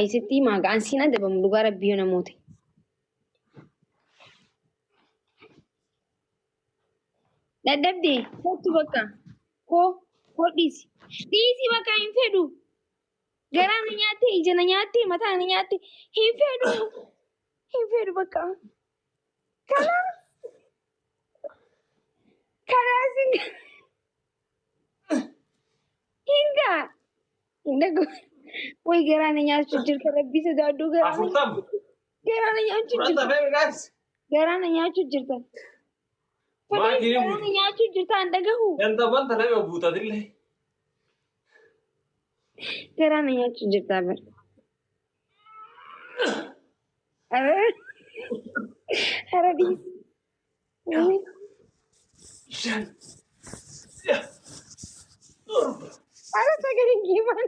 Isitti maqaan siin adabamu dhugaa rabbii yoo namoota. Dadhabdee kottu bakka koo dhiisi bakka hin fedhu. Garaa na nyaattee ija na nyaattee mataa na nyaattee hin fedhu bakka. Karaa hinga hindago way garaa na nyaachuu jirta rabbii sodaadhu garaa na nyaachuu jirta garaa na nyaachuu jirta garaa na nyaachuu jirta an dhagahu garaa na nyaachuu jirta bar Haradis Para sagaling gimana?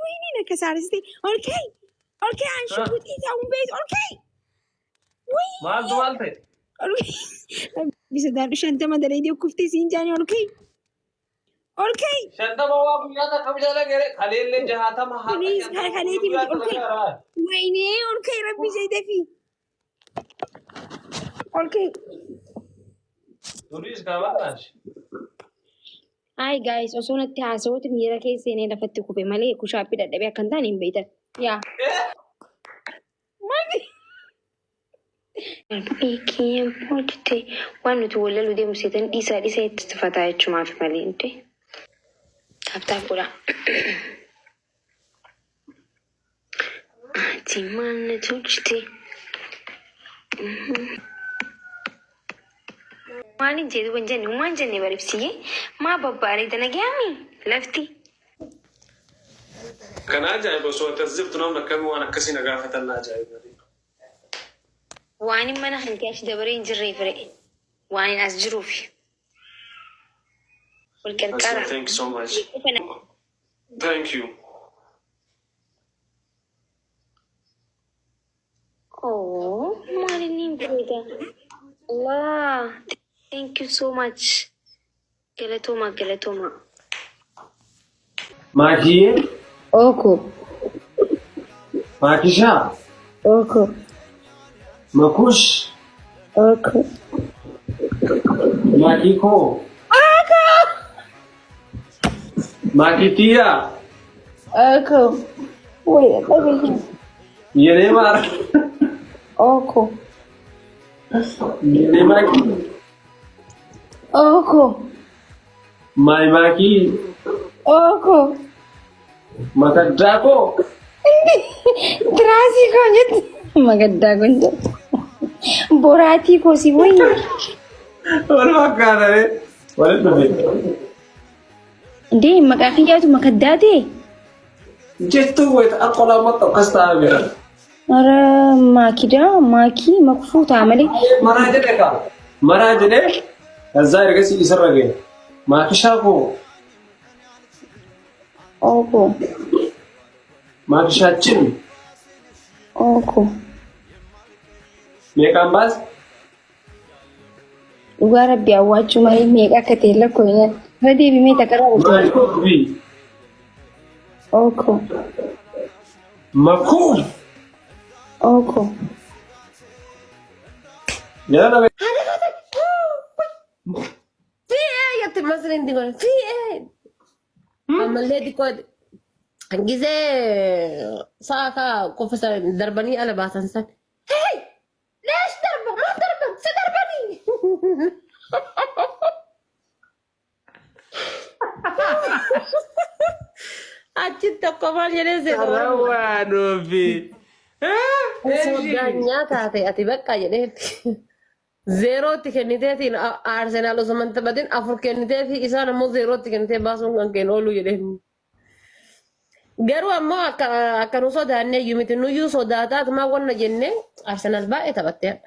Ini nak kesal sih. Okay, anshu putih tahu bes. Okay. Mal te. Bisa dah shanta madalai dia kufti sinjani. Okay. Shanta bawa punya tak kami jalan kere. Khalil le jahata mahal. Please, Khalil di okay. Wayne, okay, Rabbi Zaidafi. Okay. Turis kawan. Hi guys, osoo natti haasawuuti miira keessa seenee lafatti kufe malee kushaappii dadhabee akka hin taane hin beektan. Yaa. Maali? Beekee boodde waan nuti wallalu deemu seetan dhiisaa itti tufataa jechumaaf malee inte. Taaptaa godha. Ati maal na tolchite? Maaliin jedhu waan jenne uumaan jenne baribsiyee maa babbaaree danagaami lafti. Kan ajaa'iba osoo tasdiftu namni akkamii waan akkasii na gaafatan na ajaa'iba. Waan mana hanqaashi dabaree hin jirree fire waan as jiruuf. Wal qarqara. Thank you so much. Thank you. Oh, maaliin hin bareeda. Allah. Thank you so much. Galatoma. Maki? Oko. Makisha? Oko. Makush? Oko. Makiko? Oko. Makitia? Oko. Wait, Yene mara? Oko. Yene maki? Oko. My maki? Oko. Makadako? Terasi kau jut. Magadda kunjut. Borati kau si boy. Wala makana re? Wala nabi? Deh, makanya tu magadda deh. Jettu wait ako lang to kasta abira. Ara maki makfuta amali. Marajane azar gasi isarage. Makishako. Oko. Makishachin. Oko. Mekambas? Ugara biya wachu mai meka katela konya. Radi bi me takara wachu. Makubi. Oko. Makub. Oko. Ya na في مثلا انت قول في ايه اما اللي دي كود انجزي ساكا كوفسا دربني انا باسنسن هي ليش ضربه ما ضربه سدربني اجت كمان ينزل Rawano fi. سودانيا تاتي اتي بقى يدي زيرو تكنيتي ارسنال وسمنت بدين افريكانيتي اسانا مو زيرو تكنيتي باسون كان اولو يدي غيروا ما كانوا سودان يمت نيو سوداتات ما قلنا جنة ارسنال بقى تبتي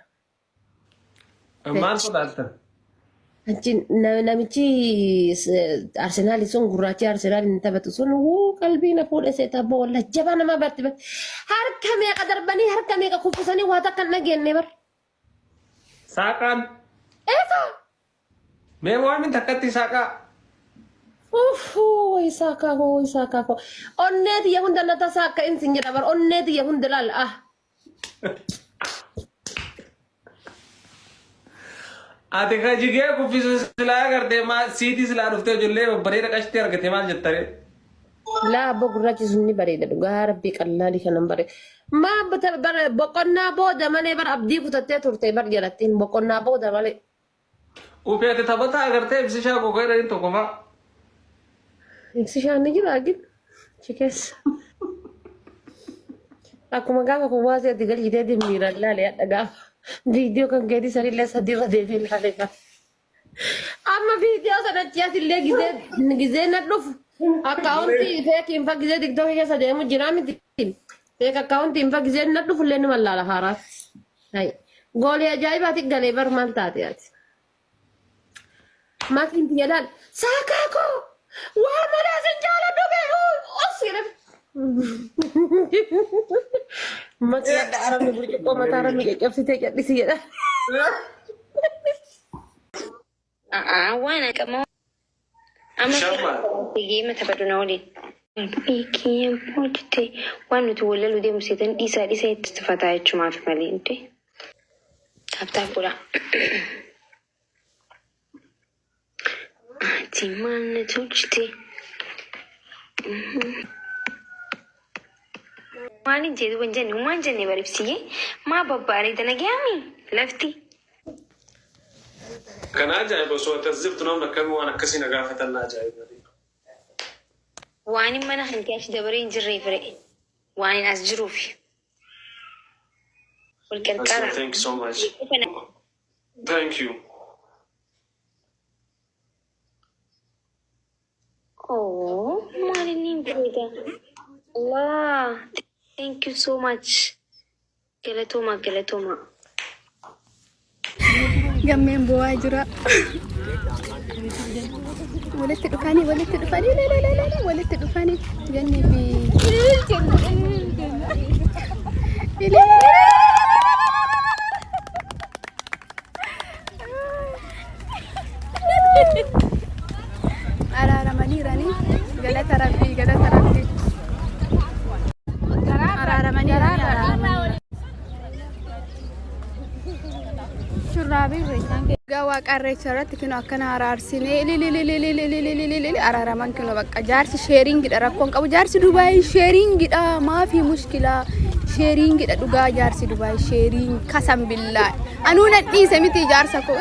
Man sodaatan. Anjin namichi Arsenal sun gurraachi Arsenal hin taphatu sun qalbii na fuudhe seeta boolla jaba nama barti harka meeqa darbanii harka meeqa kuffisanii waa takka nagenne bar. Saaqaan. Eefa. Mee waan min takkatti saaqaa. Isaaka ko. Onneeti ya hunda nata saaka insin jedha bar onneeti ya hunda laal ah. Ati ka jigee kuffisu silaa gartee maa siitii silaa dhuftee ijoollee bareeda qashitee argate maal jettare? Laa abbo gurraachi sun ni bareeda dhugaa rabbii qallaali kanan bareeda. Maa boqonnaa booda malee bar abdii kutattee turte bar jalattiin boqonnaa booda malee. Ufeete taphataa agartee ibsishaa gogaa jedhanii tokko faa. Ibsishaan ni jira agin chikeessa. Akkuma gaafa kubbaa ati galchitee miiraan laalee hadha gaafa. Video kan keeti sanillee sadiirra deemee ilaalee gaafa. Amma video sanatti asillee gizee na dhufu. Akkaawuntii feekiin fa gizee tiktookii keessa deemu jira miti. Feek akkaawuntiin fa gizee na dhufu illee numa laala haaraa. Goolii ajaa'ibaati galee bar maal taate ati. Maatiin biyya laal saakaa koo waan malee asin jaaladhu beeku osirra. Mati ada arang burcuko mata arang cabsite cabisi ya. Wana kamu. Ama pergi mata pada nauli. Ikian pote. Wanu tu wala lu dia musitan isa istifatai cuma family inte. Tap pula. Timan tu citi. Wani jadi wanjani baribsiye ma babbare da na gyami lafti kana ajaiba soo tazibtu namna kami wana kasi na gaafatan ajaiba wani mana hankash da bare jirre fare wani asjurufi والكركرة. Thank you so much. Thank you. Oh, morning, brother. Allah, thank you so much. Galatoma. Gammeen bu'aa jira. Walitti dhufanii walitti dhufanii jennee fi araaramaniiranii galata rabbii shurraabii reetaan gawaa qarreecha irratti kino akkana araarsinee araaraman kino bakka jaarsi sheeringidha rakkoon qabu jaarsi Dubaay sheeringidha maafi mushkilaa sheeringidha dhugaa jaarsi Dubaay sheering kasan billaa anuu nadhiise miti jaarsa ko